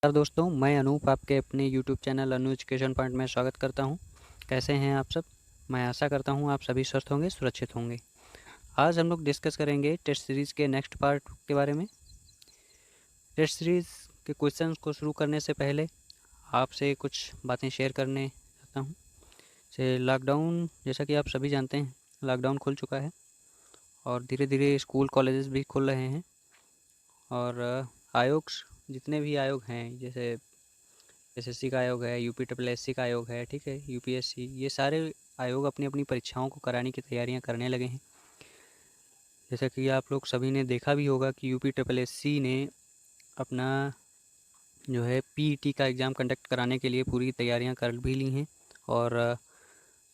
नमस्कार दोस्तों, मैं अनूप आपके अपने यूट्यूब चैनल अनु एजुकेशन पॉइंट में स्वागत करता हूं। कैसे हैं आप सब? मैं आशा करता हूं आप सभी स्वस्थ होंगे, सुरक्षित होंगे। आज हम लोग डिस्कस करेंगे टेस्ट सीरीज़ के नेक्स्ट पार्ट के बारे में। टेस्ट सीरीज़ के क्वेश्चंस को शुरू करने से पहले आपसे कुछ बातें शेयर करने चाहता हूं। जैसे लॉकडाउन, जैसा कि आप सभी जानते हैं, लॉकडाउन खुल चुका है और धीरे धीरे स्कूल कॉलेजेस भी खुल रहे हैं। और आयोग, जितने भी आयोग हैं, जैसे एसएससी का आयोग है, यूपीएससी का आयोग है, ठीक है, यूपीएससी, ये सारे आयोग अपनी अपनी परीक्षाओं को कराने की तैयारियां करने लगे हैं। जैसा कि आप लोग सभी ने देखा भी होगा कि यूपीएससी ने अपना जो है पीईटी का एग्ज़ाम कंडक्ट कराने के लिए पूरी तैयारियां कर भी ली हैं। और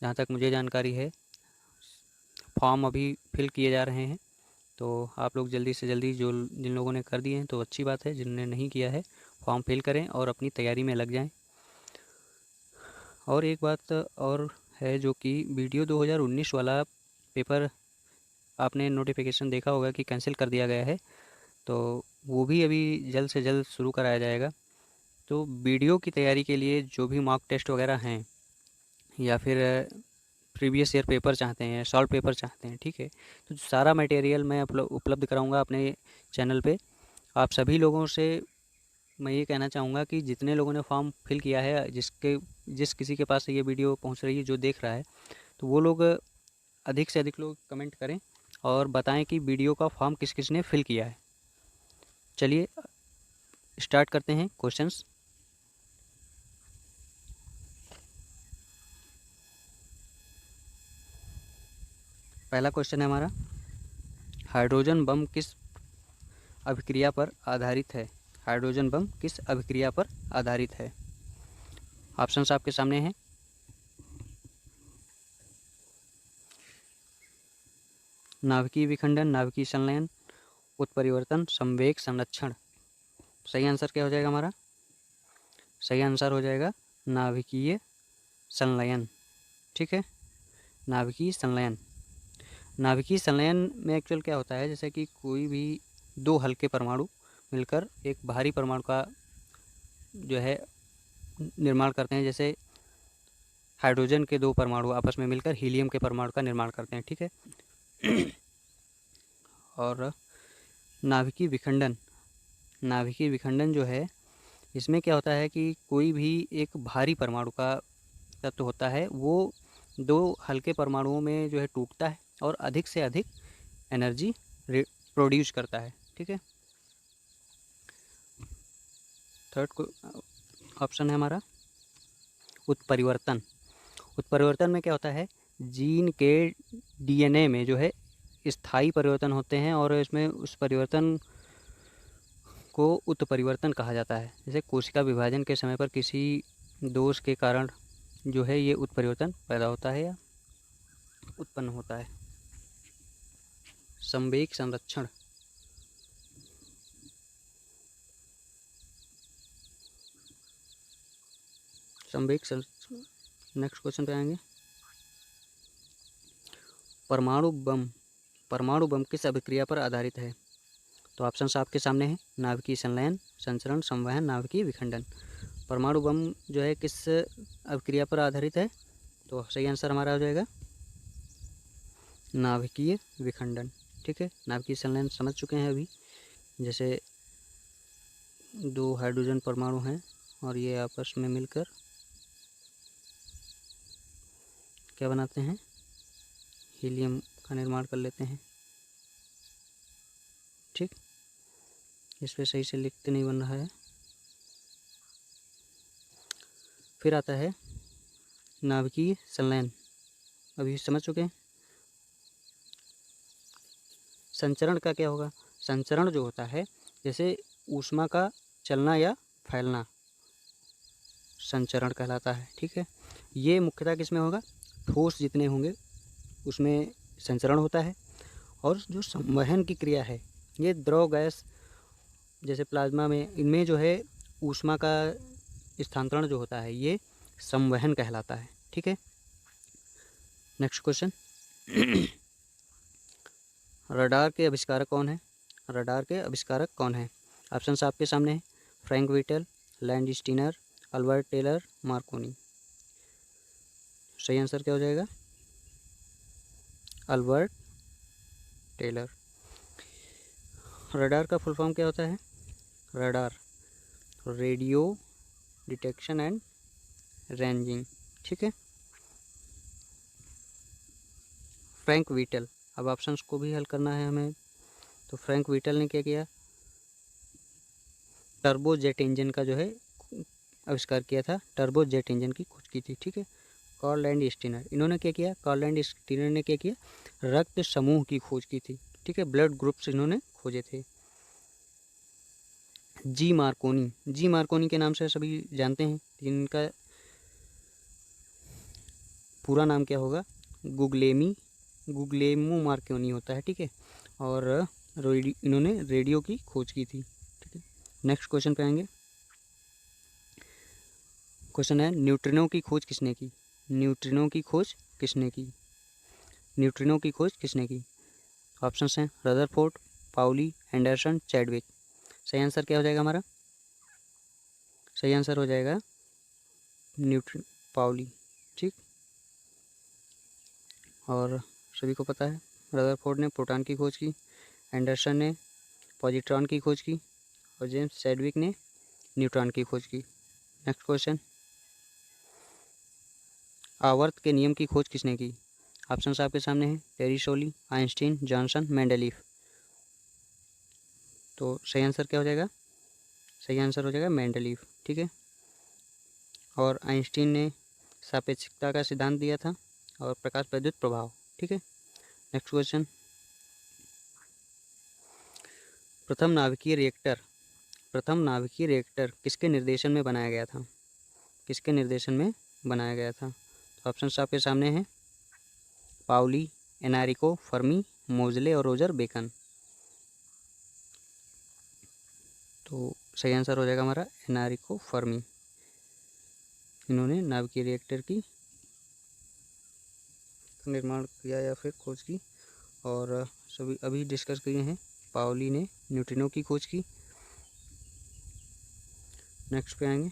जहाँ तक मुझे जानकारी है, फॉर्म अभी फिल किए जा रहे हैं। तो आप लोग जल्दी से जल्दी, जो जिन लोगों ने कर दिए हैं तो अच्छी बात है, जिनने नहीं किया है फॉर्म फिल करें और अपनी तैयारी में लग जाएं। और एक बात और है, जो कि वीडियो 2019 वाला पेपर आपने नोटिफिकेशन देखा होगा कि कैंसिल कर दिया गया है, तो वो भी अभी जल्द से जल्द शुरू कराया जाएगा। तो वीडियो की तैयारी के लिए जो भी मॉक टेस्ट वगैरह हैं, या फिर प्रीवियस ईयर पेपर चाहते हैं, सॉल्व पेपर चाहते हैं, ठीक है, तो सारा मटेरियल मैं उपलब्ध कराऊंगा अपने चैनल पे। आप सभी लोगों से मैं ये कहना चाहूँगा कि जितने लोगों ने फॉर्म फिल किया है, जिस किसी के पास ये वीडियो पहुँच रही है, जो देख रहा है, तो वो लोग अधिक से अधिक लोग कमेंट करें और बताएं कि वीडियो का फॉर्म किस किस ने फिल किया है। चलिए स्टार्ट करते हैं क्वेश्चंस। पहला क्वेश्चन है हमारा, हाइड्रोजन बम किस अभिक्रिया पर आधारित है? हाइड्रोजन बम किस अभिक्रिया पर आधारित है? ऑप्शंस आपके सामने हैं। नाभिकीय विखंडन, नाभिकीय संलयन, उत्परिवर्तन, संवेग संरक्षण। सही आंसर क्या हो जाएगा हमारा? सही आंसर हो जाएगा नाभिकीय संलयन। ठीक है, नाभिकीय संलयन। नाभिकीय संलयन में एक्चुअल क्या होता है, जैसे कि कोई भी दो हल्के परमाणु मिलकर एक भारी परमाणु का जो है निर्माण करते हैं। जैसे हाइड्रोजन के दो परमाणु आपस में मिलकर हीलियम के परमाणु का निर्माण करते हैं, ठीक है। और नाभिकीय विखंडन, नाभिकीय विखंडन जो है, इसमें क्या होता है कि कोई भी एक भारी परमाणु का तत्व होता है, वो दो हल्के परमाणुओं में जो है टूटता है और अधिक से अधिक एनर्जी प्रोड्यूस करता है, ठीक है। थर्ड ऑप्शन है हमारा उत्परिवर्तन। उत्परिवर्तन में क्या होता है, जीन के डीएनए में जो है स्थायी परिवर्तन होते हैं और इसमें उस परिवर्तन को उत्परिवर्तन कहा जाता है। जैसे कोशिका विभाजन के समय पर किसी दोष के कारण जो है ये उत्परिवर्तन पैदा होता है या उत्पन्न होता है। संवेग संरक्षण, संवेग संरक्षण। नेक्स्ट क्वेश्चन पे आएंगे। परमाणु बम, परमाणु बम किस अभिक्रिया पर आधारित है? तो ऑप्शंस आपके सामने हैं। नाभिकीय संलयन, संचरण, संवहन, नाभिकीय विखंडन। परमाणु बम जो है किस अभिक्रिया पर आधारित है? तो सही आंसर हमारा हो जाएगा नाभिकीय विखंडन। ठीक है, नाभिकीय संलयन समझ चुके हैं अभी। जैसे दो हाइड्रोजन परमाणु हैं और ये आपस में मिलकर क्या बनाते हैं, हीलियम का निर्माण कर लेते हैं। ठीक, इस पर सही से लिखते नहीं बन रहा है। फिर आता है नाभिकीय संलयन, अभी समझ चुके हैं। संचरण का क्या होगा? संचरण जो होता है, जैसे ऊष्मा का चलना या फैलना, संचरण कहलाता है। ठीक है, ये मुख्यतः किस में होगा? ठोस जितने होंगे उसमें संचरण होता है। और जो संवहन की क्रिया है, ये द्रव गैस जैसे प्लाज्मा में, इनमें जो है ऊष्मा का स्थानांतरण जो होता है, ये संवहन कहलाता है। ठीक है, नेक्स्ट क्वेश्चन। रडार के आविष्कारक कौन है? रडार के आविष्कारक कौन है? ऑप्शंस आपके सामने हैं। Frank Whittle, Landsteiner, Albert Taylor, Marconi. सही आंसर क्या हो जाएगा? Albert Taylor. रडार का फुल फॉर्म क्या होता है? Radar, radio detection and ranging. ठीक है। फ्रैंक व्हीटल, अब ऑप्शंस को भी हल करना है हमें। तो फ्रैंक व्हीटल ने क्या किया? टर्बो जेट इंजन का जो है आविष्कार किया था, टर्बो जेट इंजन की खोज की थी। ठीक है। कार्ल लैंडस्टीनर, इन्होंने क्या किया? कार्ल लैंडस्टीनर ने क्या किया? रक्त समूह की खोज की थी। ठीक है, ब्लड ग्रुप्स इन्होंने खोजे थे। जी मार्कोनी, जी मार्कोनी के नाम से सभी जानते हैं, इनका पूरा नाम क्या होगा? गुग्लेमो मार्कोनी होता है। ठीक है। और इन्होंने रेडियो की खोज की थी। ठीक है। नेक्स्ट क्वेश्चन पे आएंगे। क्वेश्चन है, न्यूट्रिनो की खोज किसने की? न्यूट्रिनो की खोज किसने की? न्यूट्रिनो की खोज किसने की? ऑप्शंस हैं रदरफोर्ड, पाउली, एंडरसन, चैडविक। सही आंसर क्या हो जाएगा हमारा? सही आंसर हो जाएगा पाउली। ठीक। और सभी को पता है, रदरफोर्ड ने प्रोटॉन की खोज की, एंडरसन ने पॉजिट्रॉन की खोज की, और जेम्स चैडविक ने न्यूट्रॉन की खोज की। नेक्स्ट क्वेश्चन, आवर्त के नियम की खोज किसने की? ऑप्शंस आपके सामने हैं, टेरिसोली, आइंस्टीन, जॉनसन, मेंडेलीफ। तो सही आंसर क्या हो जाएगा? सही आंसर हो जाएगा मेंडेलीफ। ठीक है। और आइंस्टीन ने सापेक्षिकता का सिद्धांत दिया था, और प्रकाश विद्युत प्रभाव। ठीक है। नेक्स्ट क्वेश्चन, प्रथम नाभिकीय रिएक्टर किसके निर्देशन में बनाया गया था? किसके निर्देशन में बनाया गया था? तो ऑप्शंस आपके सामने हैं, पाउली, एनारिको, फर्मी, मोजले और रोजर बेकन। तो सही आंसर हो जाएगा हमारा एनारिको फर्मी। इन्होंने नाभिकीय रिएक्टर की निर्माण किया या फिर खोज की, और सभी अभी डिस्कस किए हैं। पाउली ने न्यूट्रिनो की खोज की। नेक्स्ट पे आएंगे।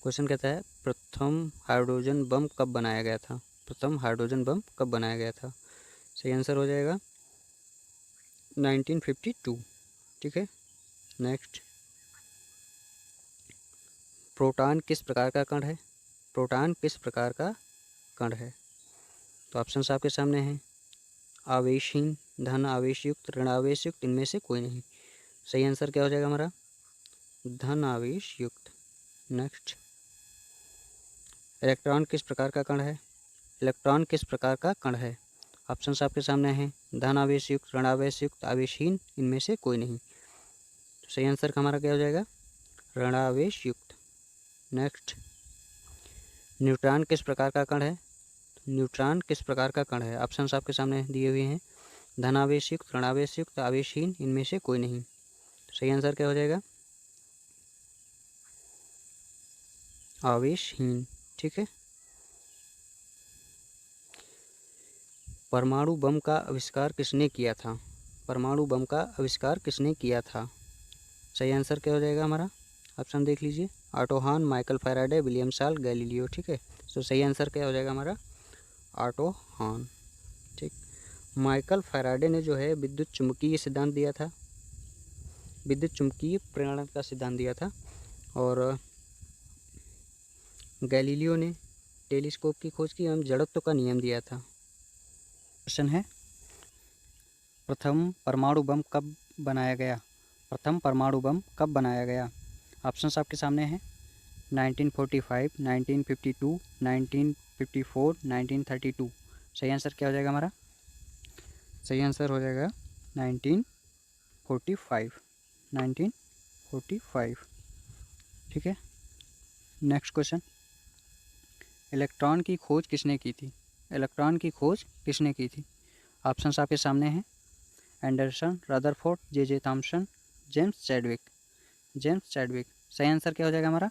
क्वेश्चन कहता है, प्रथम हाइड्रोजन बम कब बनाया गया था? प्रथम हाइड्रोजन बम कब बनाया गया था? सही आंसर हो जाएगा 1952। ठीक है। नेक्स्ट, प्रोटॉन किस प्रकार का कण है? प्रोटॉन किस प्रकार का कण है? तो ऑप्शंस आपके सामने हैं, आवेशहीन, धन आवेश युक्त, ऋण आवेश युक्त, इनमें से कोई नहीं। सही आंसर क्या हो जाएगा हमारा? धन आवेश युक्त। नेक्स्ट, इलेक्ट्रॉन किस प्रकार का कण है? इलेक्ट्रॉन किस प्रकार का कण है? ऑप्शंस आपके सामने हैं, धन आवेश युक्त, ऋण आवेश युक्त, आवेशहीन, इनमें से कोई नहीं। तो सही आंसर का हमारा क्या हो जाएगा? ऋण आवेश युक्त। नेक्स्ट, न्यूट्रॉन किस प्रकार का कण है? न्यूट्रॉन किस प्रकार का कण है? ऑप्शंस आपके सामने दिए हुए हैं, धन आवेश युक्त, ऋण आवेश युक्त, आवेशहीन, इनमें से कोई नहीं। तो सही आंसर क्या हो जाएगा? आवेशहीन। ठीक है। परमाणु बम का आविष्कार किसने किया था? परमाणु बम का आविष्कार किसने किया था? सही आंसर क्या हो जाएगा हमारा? ऑप्शन देख लीजिए, auto horn, Michael Faraday, William साल, गैलीलियो। ठीक है। तो सही आंसर क्या हो जाएगा हमारा? Auto horn. ठीक। माइकल फैराडे ने जो है विद्युत चुम्बकीय सिद्धांत दिया था, विद्युत चुम्बकीय प्रेरण का सिद्धांत दिया था, और गैलीलियो ने टेलीस्कोप की खोज की एवं जड़त्व का नियम दिया था। क्वेश्चन है, प्रथम परमाणु बम कब बनाया गया? प्रथम परमाणु बम कब बनाया गया? ऑप्शंस आपके सामने हैं, 1945, 1952, 1954, 1932। सही आंसर क्या हो जाएगा हमारा? सही आंसर हो जाएगा 1945। 1945। ठीक है। नेक्स्ट क्वेश्चन, इलेक्ट्रॉन की खोज किसने की थी? इलेक्ट्रॉन की खोज किसने की थी? ऑप्शंस आपके सामने हैं, Anderson, Rutherford, J Thomson, James Chadwick. James Chadwick. सही आंसर क्या हो जाएगा हमारा?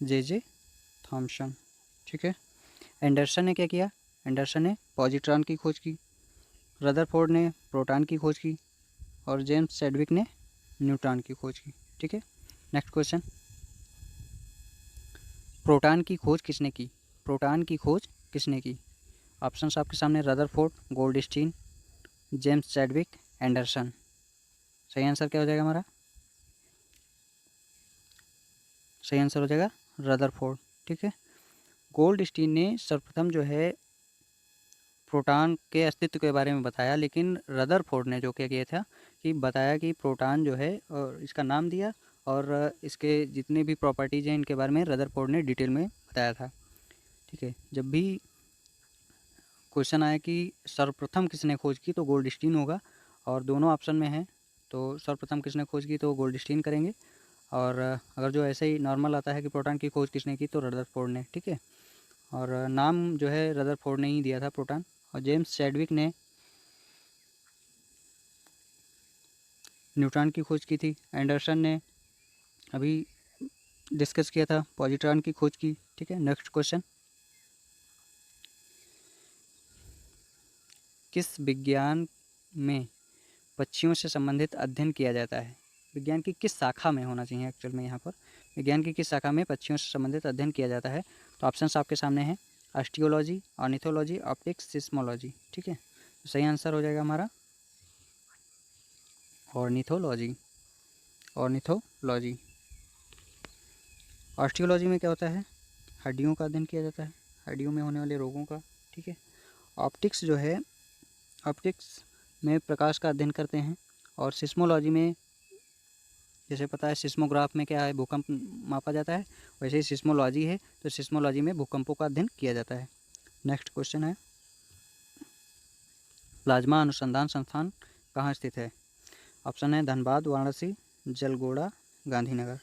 J Thomson. ठीक है। एंडरसन ने क्या किया? एंडरसन ने पॉजिट्रॉन की खोज की, रदरफोर्ड ने प्रोटॉन की खोज की, और जेम्स चैडविक ने न्यूट्रॉन की खोज की। ठीक है, नेक्स्ट क्वेश्चन, प्रोटॉन की खोज किसने की? प्रोटॉन की खोज किसने की? ऑप्शंस आपके सामने, Rutherford, Goldstein, James Chadwick, Anderson. सही आंसर क्या हो जाएगा हमारा? सही आंसर हो जाएगा रदरफोर्ड। ठीक है, गोल्डस्टीन ने सर्वप्रथम जो है प्रोटॉन के अस्तित्व के बारे में बताया, लेकिन रदरफोर्ड ने जो क्या किया था कि बताया कि प्रोटॉन जो है, और इसका नाम दिया, और इसके जितने भी प्रॉपर्टीज़ हैं इनके बारे में रदरफोर्ड ने डिटेल में बताया था। ठीक है, जब भी क्वेश्चन आया कि सर्वप्रथम किसने खोज की, तो गोल्डस्टीन होगा, और दोनों ऑप्शन में है, तो सर्वप्रथम किसने खोज की तो गोल्डस्टीन करेंगे, और अगर जो ऐसे ही नॉर्मल आता है कि प्रोटॉन की खोज किसने की तो रदरफोर्ड ने। ठीक है, और नाम जो है रदरफोर्ड ने ही दिया था प्रोटॉन, और जेम्स चैडविक ने न्यूट्रॉन की खोज की थी। एंडरसन ने अभी डिस्कस किया था पॉजिट्रॉन की खोज की। ठीक है, नेक्स्ट क्वेश्चन, किस विज्ञान में पक्षियों से संबंधित अध्ययन किया जाता है? विज्ञान की किस शाखा में होना चाहिए एक्चुअल में यहाँ पर, विज्ञान की किस शाखा में पक्षियों से संबंधित अध्ययन किया जाता है? तो ऑप्शंस आपके सामने हैं, ऑस्टियोलॉजी, ऑर्निथोलॉजी, ऑप्टिक्स, सिस्मोलॉजी। ठीक है, तो सही आंसर हो जाएगा हमारा ऑर्निथोलॉजी। ऑर्निथोलॉजी। ऑस्टियोलॉजी में क्या होता है? हड्डियों का अध्ययन किया जाता है, हड्डियों में होने वाले रोगों का। ठीक है, ऑप्टिक्स जो है, ऑप्टिक्स में प्रकाश का अध्ययन करते हैं, और सिस्मोलॉजी में जैसे पता है सिस्मोग्राफ में क्या है, भूकंप मापा जाता है, वैसे ही सिस्मोलॉजी है, तो सिस्मोलॉजी में भूकंपों का अध्ययन किया जाता है। नेक्स्ट क्वेश्चन है, प्लाज्मा अनुसंधान संस्थान कहाँ स्थित है? ऑप्शन है धनबाद, वाराणसी, जलगोड़ा, गांधीनगर।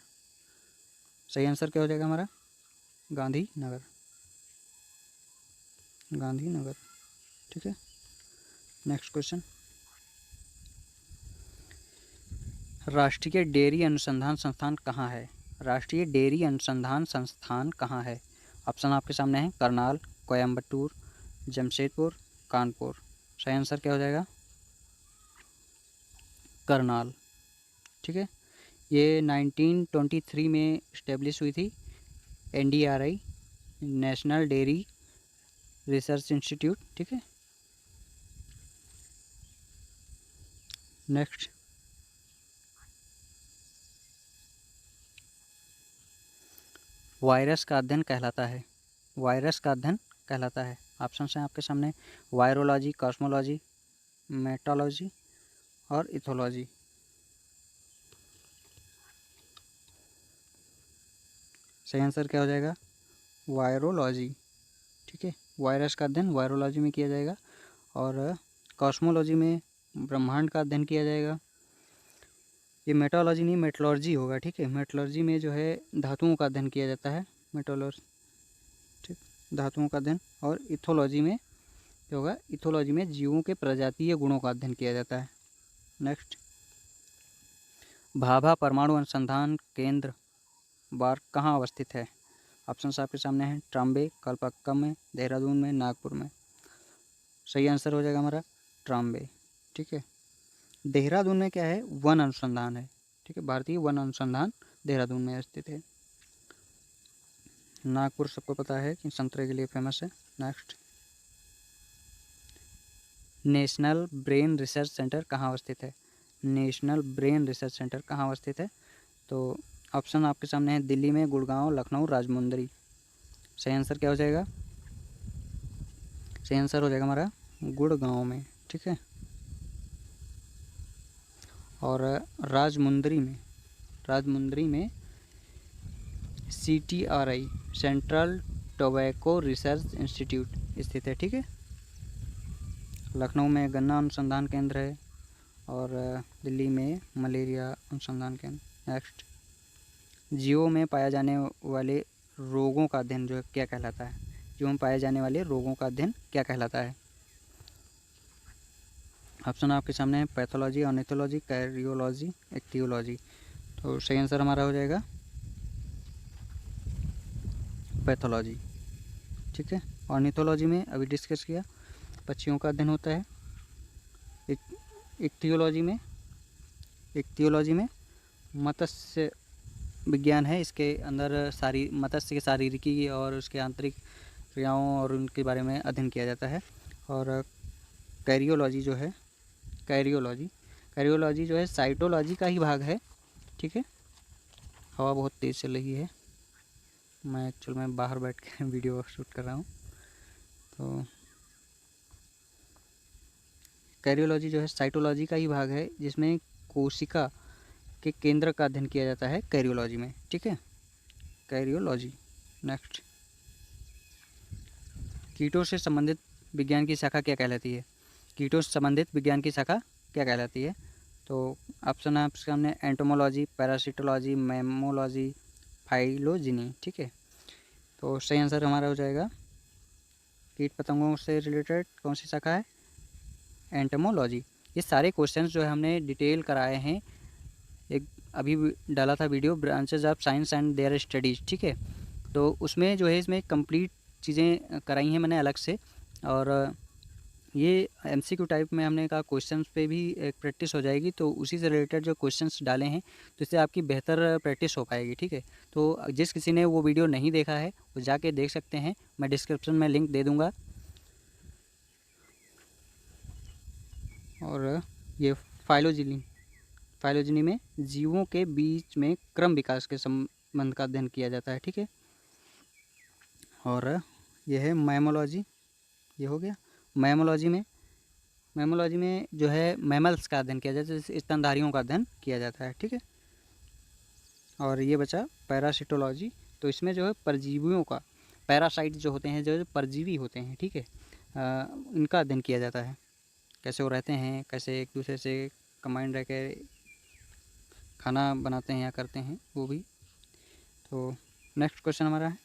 सही आंसर क्या हो जाएगा हमारा? गांधीनगर। गांधीनगर। ठीक है, नेक्स्ट क्वेश्चन, राष्ट्रीय डेयरी अनुसंधान संस्थान कहाँ है? राष्ट्रीय डेयरी अनुसंधान संस्थान कहाँ है? ऑप्शन आपके सामने है, करनाल, कोयम्बटूर, जमशेदपुर, कानपुर। सही आंसर क्या हो जाएगा? करनाल। ठीक है, ये 1923 में इस्टेब्लिश हुई थी, NDRI, national dairy research institute. ठीक है, नेक्स्ट, वायरस का अध्ययन कहलाता है, वायरस का अध्ययन कहलाता है। ऑप्शन हैं आपके सामने, वायरोलॉजी, कॉस्मोलॉजी, मेटालॉजी और इथोलॉजी। सही आंसर क्या हो जाएगा? वायरोलॉजी। ठीक है, वायरस का अध्ययन वायरोलॉजी में किया जाएगा, और कॉस्मोलॉजी में ब्रह्मांड का अध्ययन किया जाएगा। ये मेटालॉजी नहीं, मेटलर्जी होगा। ठीक है, मेटलर्जी में जो है धातुओं का अध्ययन किया जाता है, मेटलर्जी। ठीक, धातुओं का अध्ययन। और इथोलॉजी में क्या होगा? इथोलॉजी में जीवों के प्रजातीय गुणों का अध्ययन किया जाता है। नेक्स्ट, भाभा परमाणु अनुसंधान केंद्र बार कहाँ अवस्थित है? ऑप्शंस आपके सामने हैं, ट्राम्बे, कलपक्कम में, देहरादून में, नागपुर में। सही आंसर हो जाएगा हमारा ट्राम्बे। ठीक है, देहरादून में क्या है? वन अनुसंधान है। ठीक है, भारतीय वन अनुसंधान देहरादून में स्थित है। नागपुर सबको पता है कि संतरे के लिए फेमस है। Next, national brain research centre कहाँ अवस्थित है? नेशनल ब्रेन रिसर्च सेंटर कहाँ अवस्थित है? तो ऑप्शन आपके सामने है, दिल्ली में, गुड़गांव, लखनऊ, राजमुंदरी। सही आंसर क्या हो जाएगा? सही आंसर हो जाएगा हमारा गुड़गांव में। ठीक है, और राजमुंदरी में CTRI, central tobacco research institute स्थित है। ठीक है, लखनऊ में गन्ना अनुसंधान केंद्र है, और दिल्ली में मलेरिया अनुसंधान केंद्र। नेक्स्ट, जीवों में पाए जाने वाले रोगों का अध्ययन जो है क्या कहलाता है? जीवों में पाए जाने वाले रोगों का अध्ययन क्या कहलाता है? ऑप्शन आपके सामने है, पैथोलॉजी, ऑर्निथोलॉजी, कैरियोलॉजी, इक्थियोलॉजी। तो सही आंसर हमारा हो जाएगा पैथोलॉजी। ठीक है, ऑर्निथोलॉजी में अभी डिस्कस किया, पक्षियों का अध्ययन होता है। इक्थियोलॉजी में इक्तियोलॉजी में मत्स्य विज्ञान है, इसके अंदर सारी मत्स्य के शारीरिकी और उसके आंतरिक क्रियाओं और उनके बारे में अध्ययन किया जाता है। और कैरियोलॉजी जो है, कैरियोलॉजी जो है साइटोलॉजी का ही भाग है। ठीक है, हवा बहुत तेज़ चल रही है, मैं एक्चुअल में बाहर बैठ के वीडियो शूट कर रहा हूँ। तो कैरियोलॉजी जो है साइटोलॉजी का ही भाग है, जिसमें कोशिका के केंद्र का अध्ययन किया जाता है कैरियोलॉजी में। ठीक है, कैरियोलॉजी। नेक्स्ट, कीटों से संबंधित विज्ञान की शाखा क्या कहलाती है? कीटों से संबंधित विज्ञान की शाखा क्या कहलाती है? तो ऑप्शन है आपके सामने एंटोमोलॉजी, पैरासिटोलॉजी, मेमोलॉजी, फाइलोजिनी। ठीक है, तो सही आंसर हमारा हो जाएगा कीट पतंगों से रिलेटेड कौन सी शाखा है? एंटोमोलॉजी। ये सारे क्वेश्चंस जो है हमने डिटेल कराए हैं, एक अभी डाला था video, branches of science and their studies. ठीक है, तो उसमें जो है इसमें कंप्लीट चीज़ें कराई हैं मैंने अलग से। और ये एमसीक्यू टाइप में हमने कहा क्वेश्चंस पे भी एक प्रैक्टिस हो जाएगी, तो उसी से रिलेटेड जो क्वेश्चंस डाले हैं तो इससे आपकी बेहतर प्रैक्टिस हो पाएगी। ठीक है, तो जिस किसी ने वो वीडियो नहीं देखा है वो जाके देख सकते हैं, मैं डिस्क्रिप्शन में लिंक दे दूँगा। और ये फाइलोजिनी में जीवों के बीच में क्रम विकास के संबंध का अध्ययन किया जाता है। ठीक है, और यह है मैमोलॉजी, ये हो गया। मैमोलॉजी में जो है मैमल्स का अध्ययन किया जाता है, जैसे स्तनधारियों का अध्ययन किया जाता है। ठीक है, और ये बचा पैरासिटोलॉजी, तो इसमें जो है परजीवियों का, पैरासाइट जो होते हैं, जो परजीवी होते हैं, ठीक है, इनका अध्ययन किया जाता है, कैसे वो रहते हैं, कैसे एक दूसरे से कंबाइंड रह के खाना बनाते हैं या करते हैं, वो भी। तो नेक्स्ट क्वेश्चन हमारा है,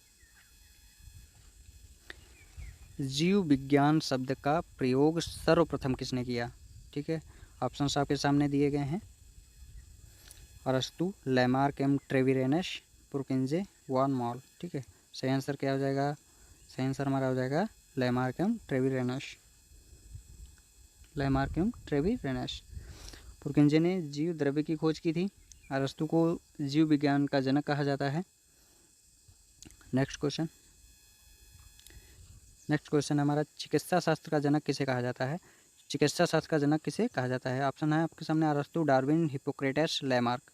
जीव विज्ञान शब्द का प्रयोग सर्वप्रथम किसने किया? ठीक है, ऑप्शंस आपके सामने दिए गए हैं, अरस्तु, लैमार्क एम ट्रेविरेनस, पुरकिंजे, वान मॉल। ठीक है, सही आंसर क्या हो जाएगा? सही आंसर हमारा हो जाएगा लैमार्क एम ट्रेविरेनस। पुरकिंजे ने जीव द्रव्य की खोज की थी। अरस्तु को जीव विज्ञान का जनक कहा जाता है। नेक्स्ट क्वेश्चन हमारा, चिकित्सा शास्त्र का जनक किसे कहा जाता है? चिकित्सा शास्त्र का जनक किसे कहा जाता है? ऑप्शन है आपके सामने, अरस्तु, डार्विन, हिप्पोक्रेटस, लैमार्क।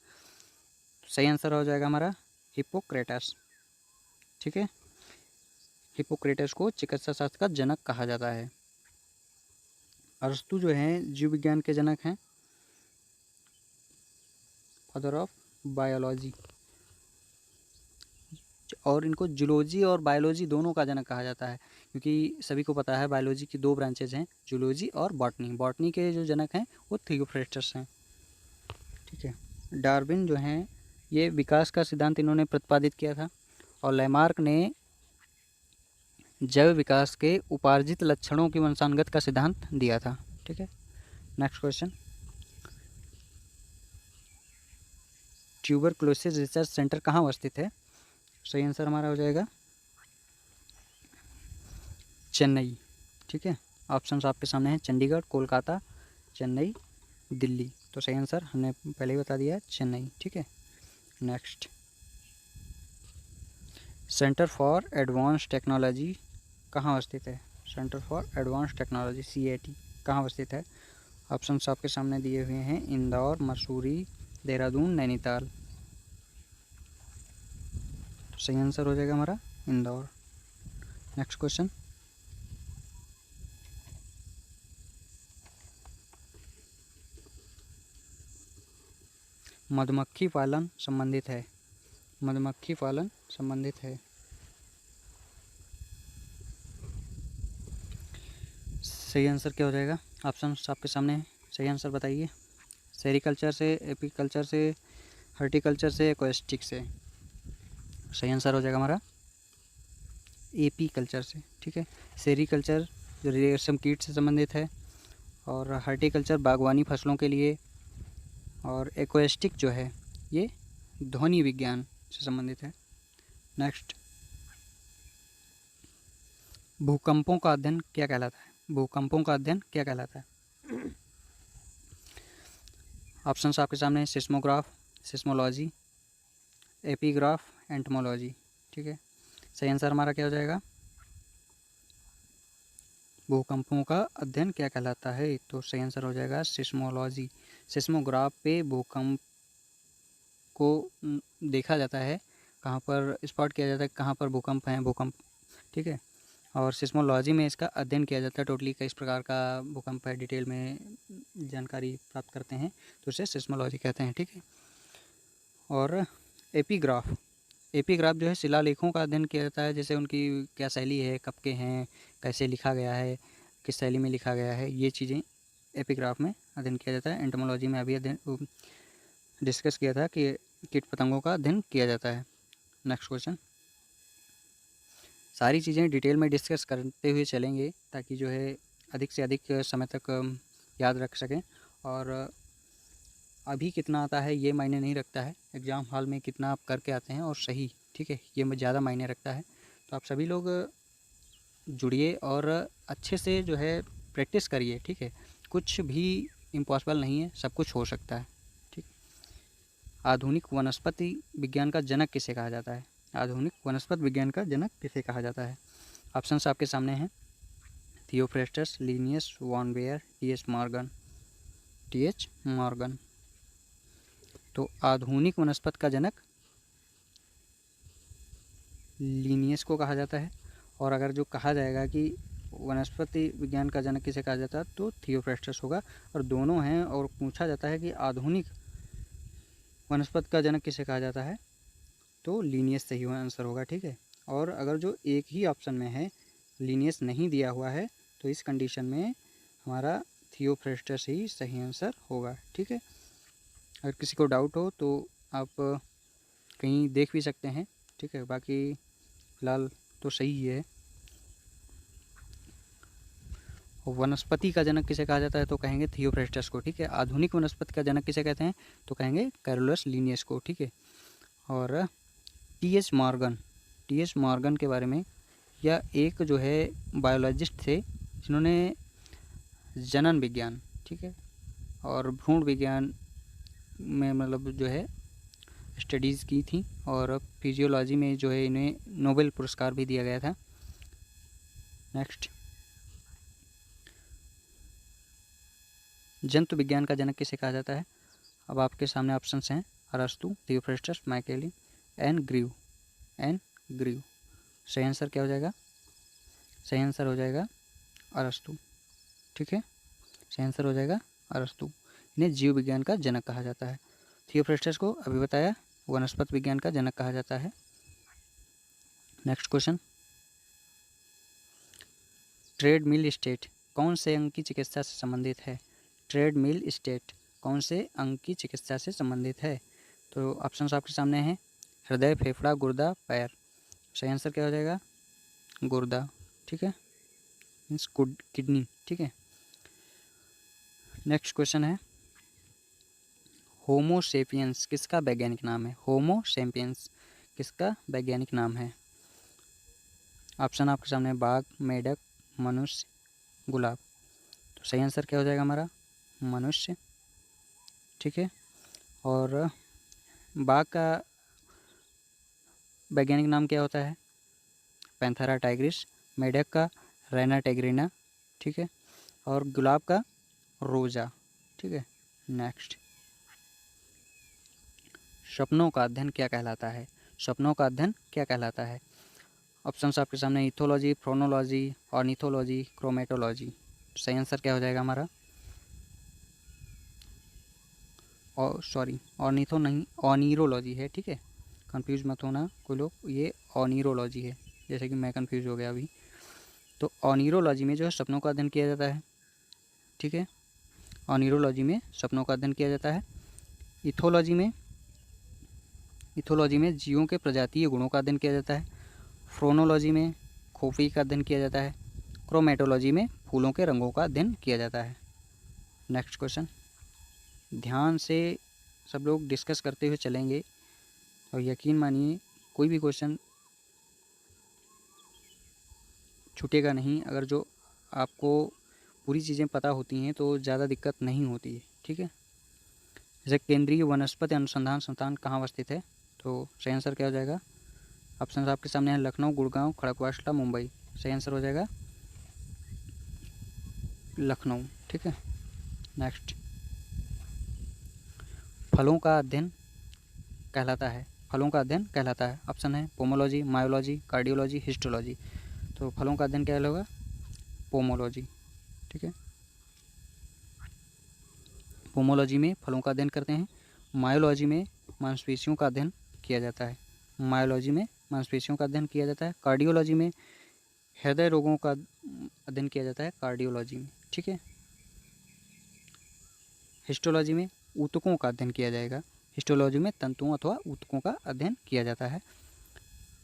सही आंसर हो जाएगा हमारा हिप्पोक्रेटस। ठीक है, हिप्पोक्रेटस को चिकित्सा शास्त्र का जनक कहा जाता है। अरस्तु जो हैं जीव विज्ञान के जनक हैं, फादर ऑफ बायोलॉजी, और इनको जूलॉजी और बायोलॉजी दोनों का जनक कहा जाता है, क्योंकि सभी को पता है बायोलॉजी की दो ब्रांचेज हैं, जूलॉजी और बॉटनी। बॉटनी के जो जनक हैं वो थियोफ्रेस्टस हैं। ठीक है, डार्विन जो हैं ये विकास का सिद्धांत इन्होंने प्रतिपादित किया था, और लैमार्क ने जैव विकास के उपार्जित लक्षणों की वंशानुगत का सिद्धांत दिया था। ठीक है, next question, tuberculosis research centre कहाँ अवस्थित है? सही आंसर हमारा हो जाएगा चेन्नई। ठीक है, ऑप्शंस आपके सामने हैं, चंडीगढ़, कोलकाता, चेन्नई, दिल्ली। तो सही आंसर हमने पहले ही बता दिया है, चेन्नई। ठीक है, next, centre for advance technology कहाँ अवस्थित है? Centre for advance technology CAT कहाँ अवस्थित है? ऑप्शंस आपके सामने दिए हुए हैं, इंदौर, मसूरी, देहरादून, नैनीताल। सही आंसर हो जाएगा हमारा इंदौर। नेक्स्ट क्वेश्चन, मधुमक्खी पालन संबंधित है। मधुमक्खी पालन संबंधित है। सही आंसर क्या हो जाएगा? ऑप्शन आपके सामने है, सही आंसर बताइए। सेरिकल्चर से, एपीकल्चर से, हॉर्टिकल्चर से, एक्वेस्टिक से। सही आंसर हो जाएगा हमारा एपीकल्चर से। ठीक है, सेरिकल्चर जो रेशम कीट से संबंधित है, और हॉर्टिकल्चर बागवानी फसलों के लिए, और एक्वेस्टिक जो है ये ध्वनि विज्ञान से संबंधित है। नेक्स्ट, भूकंपों का अध्ययन क्या कहलाता है? भूकंपों का अध्ययन क्या कहलाता है? ऑप्शंस आपके सामने हैं, सिस्मोग्राफ, सिस्मोलॉजी, एपीग्राफ, एंटमोलॉजी। ठीक है, सही आंसर हमारा क्या हो जाएगा? भूकंपों का अध्ययन क्या कहलाता है? तो सही आंसर हो जाएगा सिस्मोलॉजी। सिस्मोग्राफ पे भूकंप को देखा जाता है, कहाँ पर स्पॉट किया जाता है कहाँ पर भूकंप हैं, भूकंप। ठीक है, और सिस्मोलॉजी में इसका अध्ययन किया जाता है, टोटली किस प्रकार का भूकंप है डिटेल में जानकारी प्राप्त करते हैं, तो उसे सिस्मोलॉजी कहते हैं। ठीक है, और एपीग्राफ, एपीग्राफ जो है शिलालेखों का अध्ययन किया जाता है, जैसे उनकी क्या शैली है, कब के हैं, कैसे लिखा गया है, किस शैली में लिखा गया है, ये चीज़ें एपीग्राफ में अध्ययन किया जाता है। एंटोमोलॉजी में अभी अध्ययन डिस्कस किया था कि कीट पतंगों का अध्ययन किया जाता है। नेक्स्ट क्वेश्चन, सारी चीज़ें डिटेल में डिस्कस करते हुए चलेंगे ताकि जो है अधिक से अधिक समय तक याद रख सकें, और अभी कितना आता है ये मायने नहीं रखता है, एग्ज़ाम हॉल में कितना आप करके आते हैं और सही, ठीक है, ये ज़्यादा मायने रखता है। तो आप सभी लोग जुड़िए और अच्छे से जो है प्रैक्टिस करिए। ठीक है, कुछ भी इम्पॉसिबल नहीं है, सब कुछ हो सकता है। ठीक, आधुनिक वनस्पति विज्ञान का जनक किसे कहा जाता है? आधुनिक वनस्पति विज्ञान का जनक किसे कहा जाता है? ऑप्शंस आपके सामने हैं, Theophrastus, Linnaeus, von Baer, T H. Morgan. T H. Morgan. तो आधुनिक वनस्पति का जनक लिनियस को कहा जाता है, और अगर जो कहा जाएगा कि वनस्पति विज्ञान का जनक किसे कहा जाता है तो थियोफ्रेस्टस होगा, और दोनों हैं, और पूछा जाता है कि आधुनिक वनस्पति का जनक किसे कहा जाता है तो लिनियस सही आंसर होगा। ठीक है, और अगर जो एक ही ऑप्शन में है लिनियस नहीं दिया हुआ है तो इस कंडीशन में हमारा थियोफ्रेस्टस ही सही आंसर होगा। ठीक है, अगर किसी को डाउट हो तो आप कहीं देख भी सकते हैं। ठीक है, बाकी फिलहाल तो सही ही है। वनस्पति का जनक किसे कहा जाता है तो कहेंगे थियोफ्रेस्टस को। ठीक है, आधुनिक वनस्पति का जनक किसे कहते हैं तो कहेंगे कैरोलस लिनियस को। ठीक है, और टी.एच. Morgan, T H. मॉर्गन के बारे में, यह एक जो है बायोलॉजिस्ट थे जिन्होंने जनन विज्ञान, ठीक है, और भ्रूण विज्ञान में मतलब जो है स्टडीज़ की थी, और फिजियोलॉजी में जो है इन्हें नोबेल पुरस्कार भी दिया गया था। नेक्स्ट, जंतु विज्ञान का जनक किसे कहा जाता है? अब आपके सामने ऑप्शंस हैं, अरस्तु, Theophrastus, Macaulay, N Grew. N Grew. सही आंसर क्या हो जाएगा? सही आंसर हो जाएगा अरस्तु। ठीक है, सही आंसर हो जाएगा अरस्तु। इन्हें जीव विज्ञान का जनक कहा जाता है। थियोफ्रेस्टस को अभी बताया वनस्पति विज्ञान का जनक कहा जाता है। नेक्स्ट क्वेश्चन, ट्रेड मिल स्टेट कौन से अंग की चिकित्सा से संबंधित है? ट्रेड मिल स्टेट कौन से अंग की चिकित्सा से संबंधित है? तो ऑप्शंस आपके सामने हैं, हृदय, फेफड़ा, गुर्दा, पैर। सही आंसर क्या हो जाएगा? गुर्दा। ठीक है, मीन्स किडनी। ठीक है, नेक्स्ट क्वेश्चन है, होमो सेपियंस किसका वैज्ञानिक नाम है? होमो सेपियंस किसका वैज्ञानिक नाम है? ऑप्शन आपके सामने, बाघ, मेढक, मनुष्य, गुलाब। तो सही आंसर क्या हो जाएगा हमारा? मनुष्य। ठीक है, और बाघ का वैज्ञानिक नाम क्या होता है? Panthera Tigris. मेढक का रेना टेग्रिना। ठीक है, और गुलाब का रोजा। ठीक है, नेक्स्ट, सपनों का अध्ययन क्या कहलाता है? सपनों का अध्ययन क्या कहलाता है? ऑप्शंस आपके सामने, इथोलॉजी, फ्रोनोलॉजी, ऑर्निथोलॉजी, क्रोमेटोलॉजी। सही आंसर क्या हो जाएगा हमारा? और सॉरी, ऑर्निथो नहीं, ऑनिरोलॉजी है। ठीक है, कंफ्यूज मत होना कोई लोग, ये ऑनिरोलॉजी है, जैसे कि मैं कंफ्यूज हो गया अभी। तो ऑनिरोलॉजी में जो है सपनों का अध्ययन किया जाता है। ठीक है, ऑनिरोलॉजी में सपनों का अध्ययन किया जाता है। इथोलॉजी में जीवों के प्रजातीय गुणों का अध्ययन किया जाता है। फ्रोनोलॉजी में खुफी का अध्ययन किया जाता है। क्रोमेटोलॉजी में फूलों के रंगों का अध्ययन किया जाता है। नेक्स्ट क्वेश्चन, ध्यान से सब लोग डिस्कस करते हुए चलेंगे, और यकीन मानिए कोई भी क्वेश्चन छूटेगा नहीं। अगर जो आपको पूरी चीज़ें पता होती हैं तो ज़्यादा दिक्कत नहीं होती है। ठीक है, जैसे केंद्रीय वनस्पति अनुसंधान संस्थान कहाँ अवस्थित है, तो सही आंसर क्या हो जाएगा? ऑप्शन आपके सामने है लखनऊ, गुड़गांव, खड़गवासला, मुंबई। सही आंसर हो जाएगा लखनऊ। ठीक है। नेक्स्ट, फलों का अध्ययन कहलाता है, फलों का अध्ययन कहलाता है। ऑप्शन है पोमोलॉजी, मायोलॉजी, कार्डियोलॉजी, हिस्टोलॉजी। तो फलों का अध्ययन क्या होगा? पोमोलॉजी। ठीक है। पोमोलॉजी में फलों का अध्ययन करते हैं। मायोलॉजी में मांसपेशियों का अध्ययन किया जाता है, मायोलॉजी में मांसपेशियों का अध्ययन किया जाता है। कार्डियोलॉजी में हृदय रोगों का अध्ययन किया जाता है, कार्डियोलॉजी में। ठीक है। हिस्टोलॉजी में ऊतकों का अध्ययन किया जाएगा, हिस्टोलॉजी में तंतुओं अथवा ऊतकों का अध्ययन किया जाता है।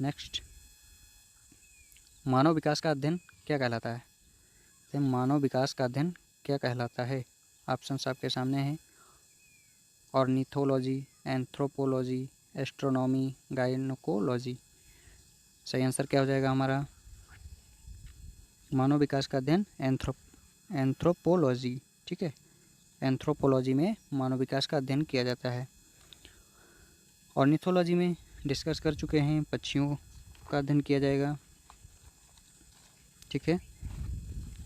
नेक्स्ट, मानव विकास का अध्ययन क्या कहलाता है? तो मानव विकास का अध्ययन क्या कहलाता है? ऑप्शंस आपके सामने हैं ऑर्निथोलॉजी, एंथ्रोपोलॉजी, एस्ट्रोनॉमी, गायनोकोलॉजी। सही आंसर क्या हो जाएगा हमारा? मानव विकास का अध्ययन एंथ्रोपोलॉजी। ठीक है। एंथ्रोपोलॉजी में मानव विकास का अध्ययन किया जाता है। ऑर्निथोलॉजी में डिस्कस कर चुके हैं, पक्षियों का अध्ययन किया जाएगा। ठीक है।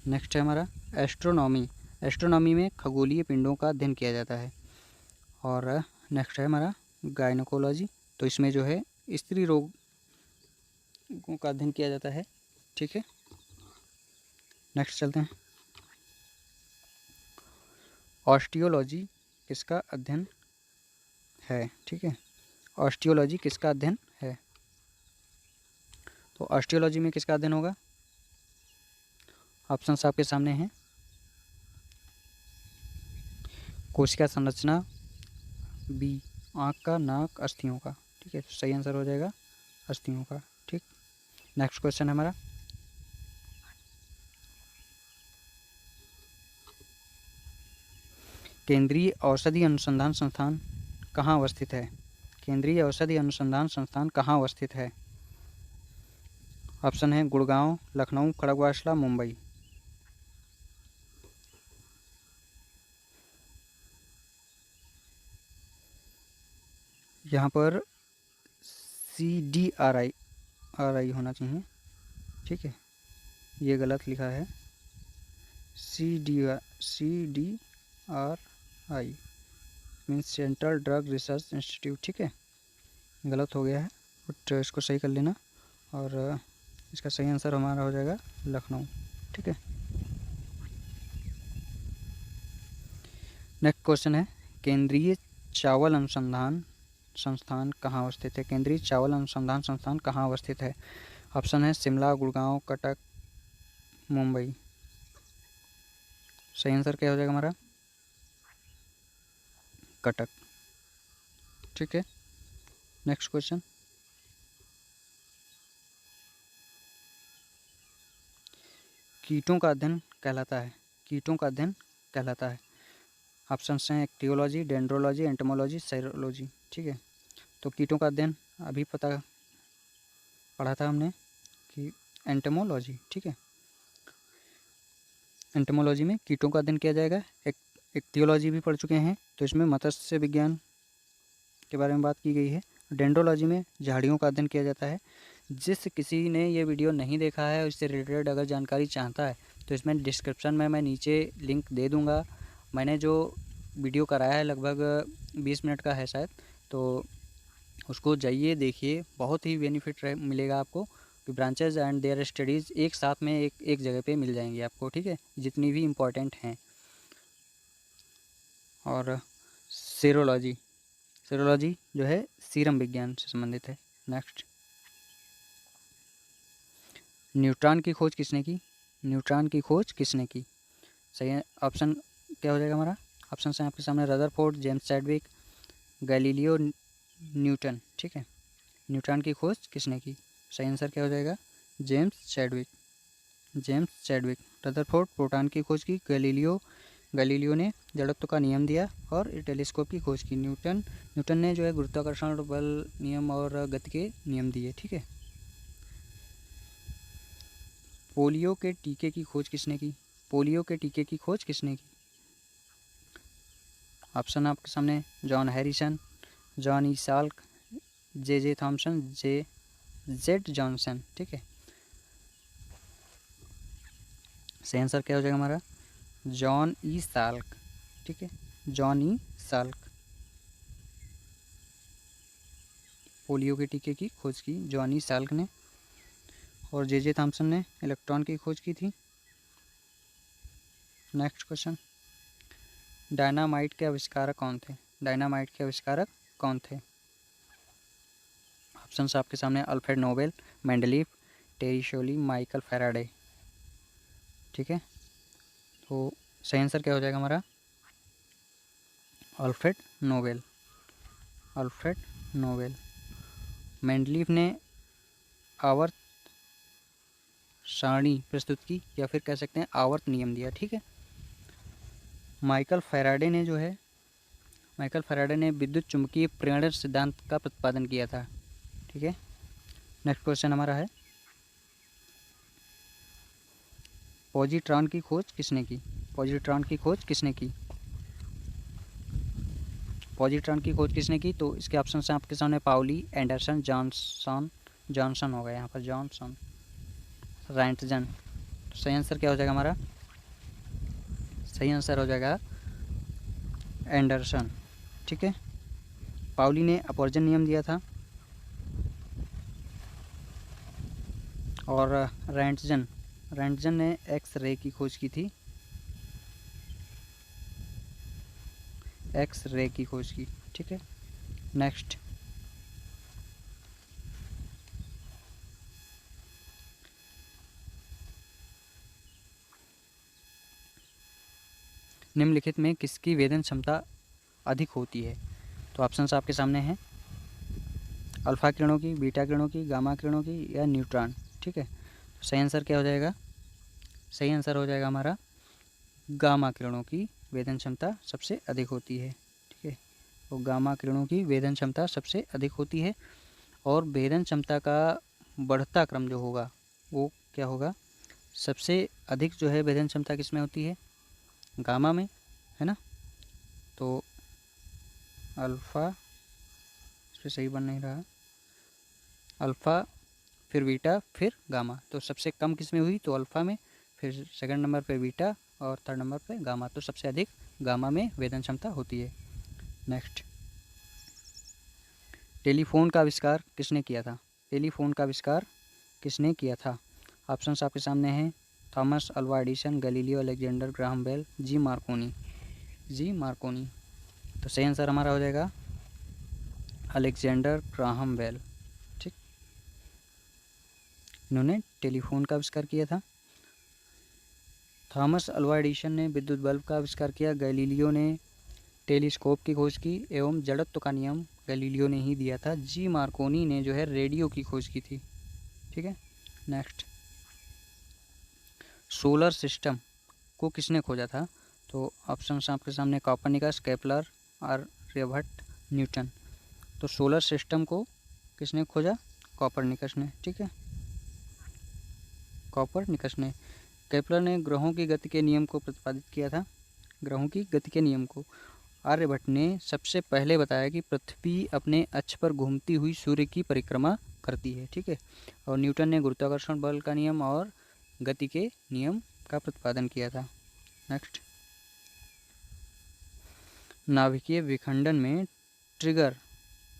नेक्स्ट है हमारा एस्ट्रोनॉमी, एस्ट्रोनॉमी में खगोलीय पिंडों का अध्ययन किया जाता है। और नेक्स्ट है हमारा गायनोकोलॉजी, तो इसमें जो है स्त्री रोगों का अध्ययन किया जाता है। ठीक है। नेक्स्ट चलते हैं, ऑस्टियोलॉजी किसका अध्ययन है? ठीक है। ऑस्टियोलॉजी किसका अध्ययन है? तो ऑस्टियोलॉजी में किसका अध्ययन होगा? ऑप्शंस आपके सामने हैं कोशिका संरचना, बी आँख का, नाक, अस्थियों का। ठीक है। सही आंसर हो जाएगा अस्थियों का। ठीक। नेक्स्ट क्वेश्चन है हमारा, केंद्रीय औषधि अनुसंधान संस्थान कहाँ अवस्थित है? केंद्रीय औषधि अनुसंधान संस्थान कहाँ अवस्थित है? ऑप्शन है गुड़गांव, लखनऊ, खड़गवासला, मुंबई। यहाँ पर CDRI होना चाहिए। ठीक है, ये गलत लिखा है, CDRI means central drug research institute. ठीक है, गलत हो गया है, बट इसको सही कर लेना। और इसका सही आंसर हमारा हो जाएगा लखनऊ। ठीक है। नेक्स्ट क्वेश्चन है, केंद्रीय चावल अनुसंधान संस्थान कहाँ अवस्थित है? केंद्रीय चावल अनुसंधान संस्थान कहाँ अवस्थित है? ऑप्शन है शिमला, गुड़गांव, कटक, मुंबई। सही आंसर क्या हो जाएगा हमारा? कटक। ठीक है। नेक्स्ट क्वेश्चन, कीटों का अध्ययन कहलाता है, कीटों का अध्ययन कहलाता है। ऑप्शन हैं एक्टियोलॉजी, डेंड्रोलॉजी, एंटोमोलॉजी, सेरोलॉजी। ठीक है। तो कीटों का अध्ययन अभी पढ़ा था हमने कि एंटोमोलॉजी। ठीक है। एंटोमोलॉजी में कीटों का अध्ययन किया जाएगा। एक्टियोलॉजी भी पढ़ चुके हैं, तो इसमें मत्स्य विज्ञान के बारे में बात की गई है। डेंड्रोलॉजी में झाड़ियों का अध्ययन किया जाता है। जिस किसी ने ये वीडियो नहीं देखा है, उससे रिलेटेड अगर जानकारी चाहता है तो इसमें डिस्क्रिप्शन में मैं नीचे लिंक दे दूँगा। मैंने जो वीडियो कराया है लगभग 20 मिनट का है शायद, तो उसको जाइए देखिए, बहुत ही बेनिफिट मिलेगा आपको कि ब्रांचेज एंड देयर स्टडीज़ एक साथ में एक जगह पे मिल जाएंगी आपको। ठीक है, जितनी भी इम्पोर्टेंट हैं। और सेरोलॉजी, सेरोलॉजी जो है सीरम विज्ञान से संबंधित है। नेक्स्ट, न्यूट्रॉन की खोज किसने की? न्यूट्रॉन की खोज किसने की? सही है, ऑप्शन क्या हो जाएगा हमारा? ऑप्शन हैं आपके सामने Rutherford, James Chadwick, Galileo Newton. ठीक है। न्यूट्रॉन की खोज किसने की? सही आंसर क्या हो जाएगा? James Chadwick. James Chadwick. Rutherford proton की खोज की, गैलीलियो ने जड़त्व का नियम दिया और टेलीस्कोप की खोज की। न्यूटन ने जो है गुरुत्वाकर्षण बल नियम और गति के नियम दिए। ठीक है। पोलियो के टीके की खोज किसने की? पोलियो के टीके की खोज किसने की? ऑप्शन आपके सामने John Harrison, John E Salk, J Thomson, Z Johnson. ठीक है, सही आंसर क्या हो जाएगा हमारा? John E Salk. ठीक है, जॉन ई साल्क। पोलियो के टीके की खोज की जॉन ई साल्क ने, और जे थॉमसन ने इलेक्ट्रॉन की खोज की थी। नेक्स्ट क्वेश्चन, डायनामाइट के आविष्कारक कौन थे? डायनामाइट के आविष्कारक कौन थे? ऑप्शंस आपके सामने अल्फ्रेड नोबेल, मेंडलीफ, टेरी शोली, माइकल फैराडे। ठीक है, तो सही आंसर क्या हो जाएगा हमारा? Alfred Nobel. Alfred Nobel. Mendeleev ने आवर्त सारणी प्रस्तुत की, या फिर कह सकते हैं आवर्त नियम दिया। ठीक है, माइकल फैराडे ने विद्युत चुंबकीय प्रेरण सिद्धांत का प्रतिपादन किया था। ठीक है, नेक्स्ट क्वेश्चन हमारा है, पॉजिट्रॉन की खोज किसने की? पॉजिट्रॉन की खोज किसने की? पॉजिट्रॉन की खोज किसने की? तो इसके ऑप्शन हैं आपके सामने पाउली, एंडरसन, जॉनसन हो गया यहाँ पर, जॉनसन, रैंटजन। तो सही आंसर क्या हो जाएगा हमारा? सही आंसर हो जाएगा एंडरसन। ठीक है, पाउली ने अपवर्जन नियम दिया था, और रैंटजन ने एक्स रे की खोज की थी, एक्स रे की खोज की। ठीक है, नेक्स्ट, निम्नलिखित में किसकी वेदन क्षमता अधिक होती है? तो ऑप्शंस आपके सामने हैं, अल्फा किरणों की, बीटा किरणों की, गामा किरणों की, या न्यूट्रॉन। ठीक है, तो सही आंसर क्या हो जाएगा? सही आंसर हो जाएगा हमारा गामा किरणों की वेदन क्षमता सबसे अधिक होती है। ठीक है, तो गामा किरणों की वेदन क्षमता सबसे अधिक होती है, और वेदन क्षमता का बढ़ता क्रम जो होगा वो क्या होगा? सबसे अधिक जो है वेदन क्षमता किस में होती है? गामा में, है ना। तो अल्फ़ा, इस पर सही बन नहीं रहा, अल्फ़ा, फिर बीटा, फिर गामा। तो सबसे कम किस में हुई? तो अल्फ़ा में, फिर सेकंड नंबर पे बीटा, और थर्ड नंबर पे गामा। तो सबसे अधिक गामा में वेदन क्षमता होती है। नेक्स्ट, टेलीफोन का आविष्कार किसने किया था? टेलीफोन का आविष्कार किसने किया था? ऑप्शंस आपके सामने हैं, Thomas Alva Edison, Galileo, Alexander Graham Bell, G Marconi. तो सही आंसर हमारा हो जाएगा अलेक्जेंडर ग्राहम बेल। ठीक, इन्होंने टेलीफोन का आविष्कार किया था। थॉमस अल्वा एडिसन ने विद्युत बल्ब का आविष्कार किया, गैलीलियो ने टेलीस्कोप की खोज की, एवं जड़त्व का नियम गैलीलियो ने ही दिया था। जी मार्कोनी ने जो है रेडियो की खोज की थी। ठीक है, नेक्स्ट, सोलर सिस्टम को किसने खोजा था? तो ऑप्शन आपके सामने कॉपरनिकस, केपलर, आर्यभट्ट, न्यूटन। तो सोलर सिस्टम को किसने खोजा? कॉपरनिकस ने। ठीक है, कॉपरनिकस ने। केपलर ने ग्रहों की गति के नियम को प्रतिपादित किया था, ग्रहों की गति के नियम को। आर्यभट्ट ने सबसे पहले बताया कि पृथ्वी अपने अक्ष पर घूमती हुई सूर्य की परिक्रमा करती है। ठीक है, और न्यूटन ने गुरुत्वाकर्षण बल का नियम और गति के नियम का प्रतिपादन किया था। नेक्स्ट, नाभिकीय विखंडन में ट्रिगर।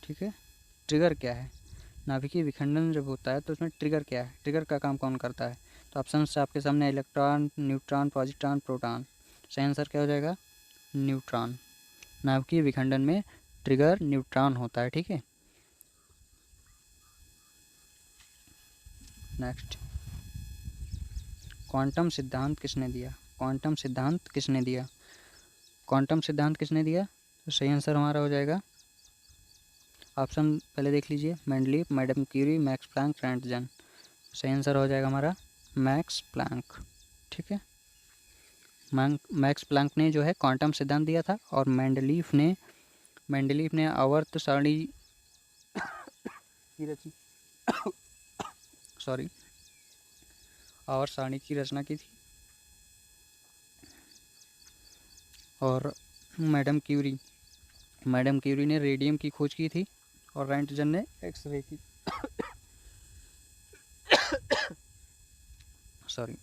ठीक है, ट्रिगर क्या है? नाभिकीय विखंडन जब होता है तो उसमें ट्रिगर क्या है? ट्रिगर का काम कौन करता है? तो ऑप्शन आपके सामने इलेक्ट्रॉन, न्यूट्रॉन, पॉजिट्रॉन, प्रोटॉन। सही आंसर क्या हो जाएगा? न्यूट्रॉन। नाभिकीय विखंडन में ट्रिगर न्यूट्रॉन होता है। ठीक है, नेक्स्ट, क्वांटम सिद्धांत किसने दिया? क्वांटम सिद्धांत किसने दिया? क्वांटम सिद्धांत किसने दिया? तो सही आंसर हमारा हो जाएगा, ऑप्शन पहले देख लीजिए, Mendeleev, madam Curie, Max Planck, Roentgen. सही आंसर हो जाएगा हमारा मैक्स प्लैंक। ठीक है, मैक्स प्लैंक ने जो है क्वांटम सिद्धांत दिया था, और मेंडलीफ ने आवर्त सारणी की रची सॉरी आवर्त सारणी की रचना की थी, और मैडम क्यूरी मैडम क्यूरी ने रेडियम की खोज की थी और रॉन्टजन ने एक्सरे की सॉरी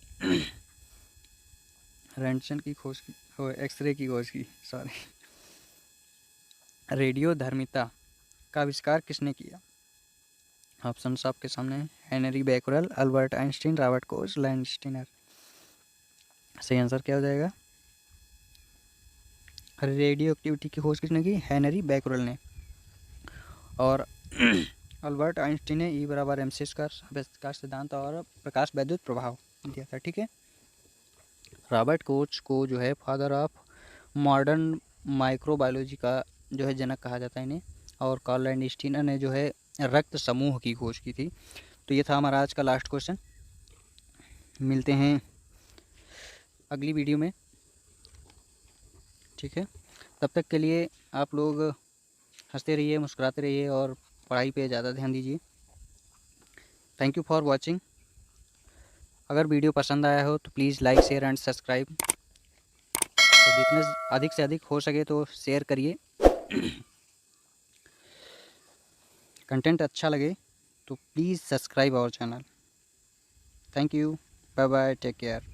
रॉन्टजन की खोज की, एक्सरे की खोज की, सॉरी। रेडियोधर्मिता का आविष्कार किसने किया? ऑप्शन आपके सामने है। Henry Becquerel, Albert Einstein, Robert Koch, Landsteiner. सही आंसर क्या हो जाएगा? रेडियो एक्टिविटी की खोज किसने की? हेनरी बैकरल ने। और अल्बर्ट आइंस्टीन ने E बराबर MC स्क्वायर का सिद्धांत और प्रकाश वैद्युत प्रभाव दिया था। ठीक है। रॉबर्ट कोच को जो है फादर ऑफ मॉडर्न माइक्रोबायोलॉजी का जो है जनक कहा जाता है इन्हें। और कार्ल लैंडस्टीनर ने जो है रक्त समूह की खोज की थी। तो ये था हमारा आज का लास्ट क्वेश्चन। मिलते हैं अगली वीडियो में। ठीक है, तब तक के लिए आप लोग हंसते रहिए, मुस्कुराते रहिए और पढ़ाई पे ज़्यादा ध्यान दीजिए। Thank you for watching. अगर वीडियो पसंद आया हो तो please like, share and subscribe. और जितने अधिक से अधिक हो सके तो शेयर करिए। कंटेंट अच्छा लगे तो please subscribe our channel. Thank you, bye bye, take care.